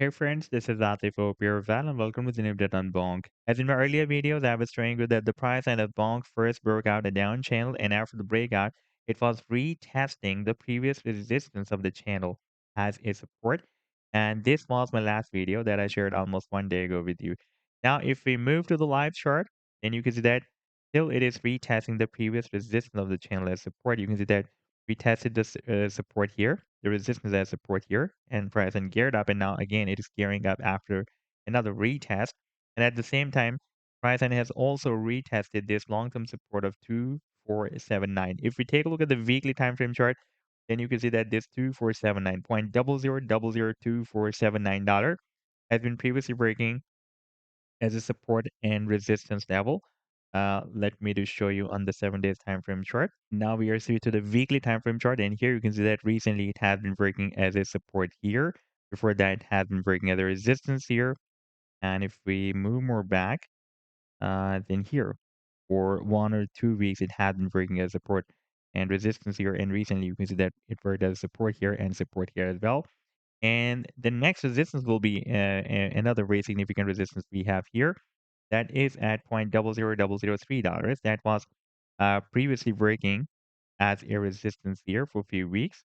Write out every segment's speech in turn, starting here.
Hey friends, this is Atif Val and welcome to the new update on Bonk. As in my earlier videos, I was showing you that the price line of Bonk first broke out a down channel and after the breakout, it was retesting the previous resistance of the channel as a support. And this was my last video that I shared almost 1 day ago with you. Now, if we move to the live chart, then you can see that still it is retesting the previous resistance of the channel as support. You can see that we tested this support here, the resistance as support here, and price and geared up. And now again, it is gearing up after another retest. And at the same time, price and has also retested this long-term support of 2479. If we take a look at the weekly time frame chart, then you can see that this 2479 point double zero double zero two four seven nine dollar has been previously breaking as a support and resistance level. Let me to show you on the 7 days time frame chart. Now we are switched to the weekly time frame chart, and here you can see that recently it has been breaking as a support here. Before that, it has been breaking as a resistance here. And if we move more back, then here for 1 or 2 weeks, it has been breaking as support and resistance here. And recently, you can see that it worked as support here and support here as well. And the next resistance will be another very significant resistance we have here. That is at point double zero double zero $0.003. That was previously breaking as a resistance here for a few weeks.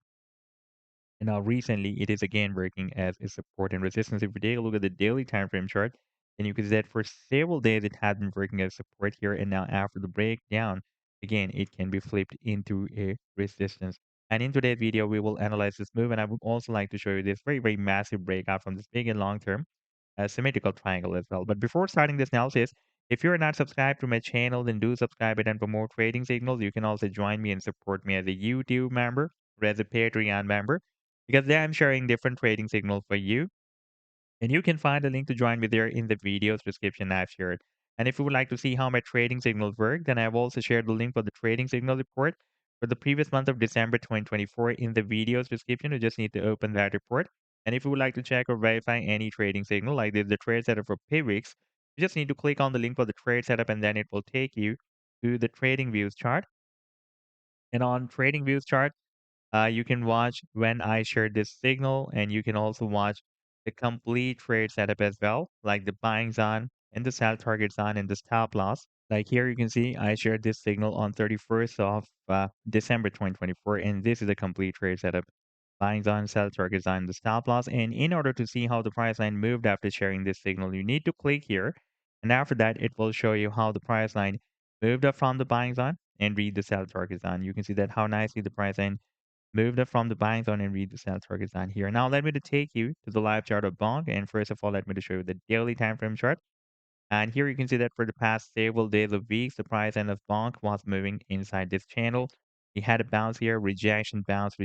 And now recently it is again working as a support and resistance. If we take a look at the daily time frame chart, then you can see that for several days it had been working as support here. And now after the breakdown, again, it can be flipped into a resistance. And in today's video, we will analyze this move. And I would also like to show you this very, very massive breakout from this big and long term symmetrical triangle as well. But before starting this analysis, if you're not subscribed to my channel, then do subscribe it and for more trading signals. You can also join me and support me as a YouTube member or as a Patreon member because there I'm sharing different trading signals for you. And you can find a link to join me there in the video's description I've shared. And if you would like to see how my trading signals work, then I've also shared the link for the trading signal report for the previous month of December 2024 in the video's description. You just need to open that report. And if you would like to check or verify any trading signal, like the trade setup for PayWix, you just need to click on the link for the trade setup and then it will take you to the trading views chart. And on trading views chart, you can watch when I share this signal, and you can also watch the complete trade setup as well, like the buying zone and the sell target zone and the stop loss. Like here, you can see I shared this signal on 31st of December 2024, and this is a complete trade setup. Buying zone, sell target zone, the stop loss. And in order to see how the price line moved after sharing this signal, you need to click here. And after that, it will show you how the price line moved up from the buying zone and read the sell target zone. You can see that how nicely the price line moved it from the buying zone and read the sell target zone here. Now let me to take you to the live chart of Bonk. And first of all, let me to show you the daily time frame chart. And here you can see that for the past several days of weeks, the price end of Bonk was moving inside this channel. We had a bounce here, rejection, bounce,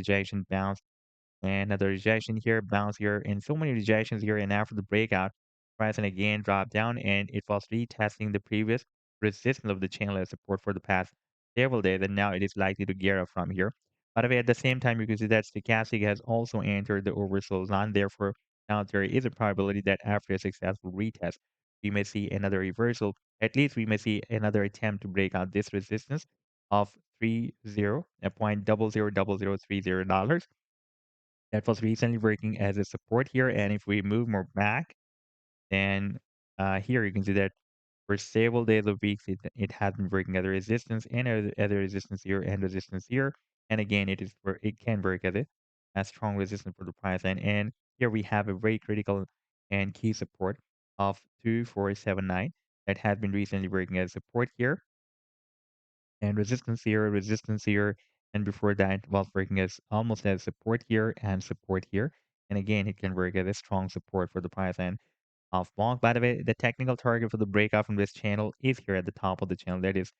and another rejection here, bounce here, and so many rejections here. And after the breakout, price and again dropped down, and it was retesting the previous resistance of the channel as support for the past several days, and now it is likely to gear up from here. By the way, at the same time, you can see that stochastic has also entered the oversold zone. Therefore, now there is a probability that after a successful retest, we may see another reversal. At least we may see another attempt to break out this resistance of 30.000030 dollars that was recently working as a support here. And if we move more back, then here you can see that for several days of weeks, it has been working as a resistance and as a resistance here and resistance here. And again, it can work as a strong resistance for the price line. And here we have a very critical and key support of 2479 that has been recently working as support here and resistance here, and before that was working as almost as support here and support here. And again, it can work as a strong support for the price end of Bonk. By the way, the technical target for the breakout from this channel is here at the top of the channel. That is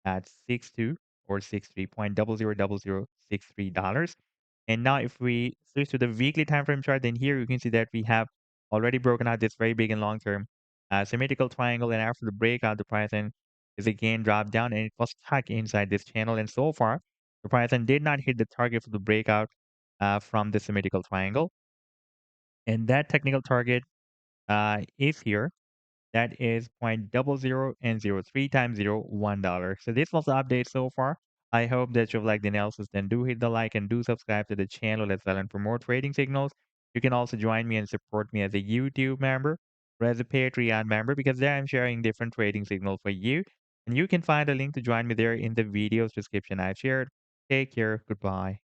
at 62 or 63.000063 dollars. And now if we switch to the weekly time frame chart, then here you can see that we have already broken out this very big and long term symmetrical triangle. And after the breakout, the price end is again dropped down and it was stuck inside this channel. And so far, the price end did not hit the target for the breakout from the symmetrical triangle. And that technical target is here. That is point double zero and zero three times zero $1. So this was the update so far. I hope that you've liked the analysis. Then do hit the like and do subscribe to the channel as well. And for more trading signals, You can also join me and support me as a YouTube member or as a Patreon member because there I'm sharing different trading signals for you. And you can find a link to join me there in the video's description I've shared. Take care. Goodbye.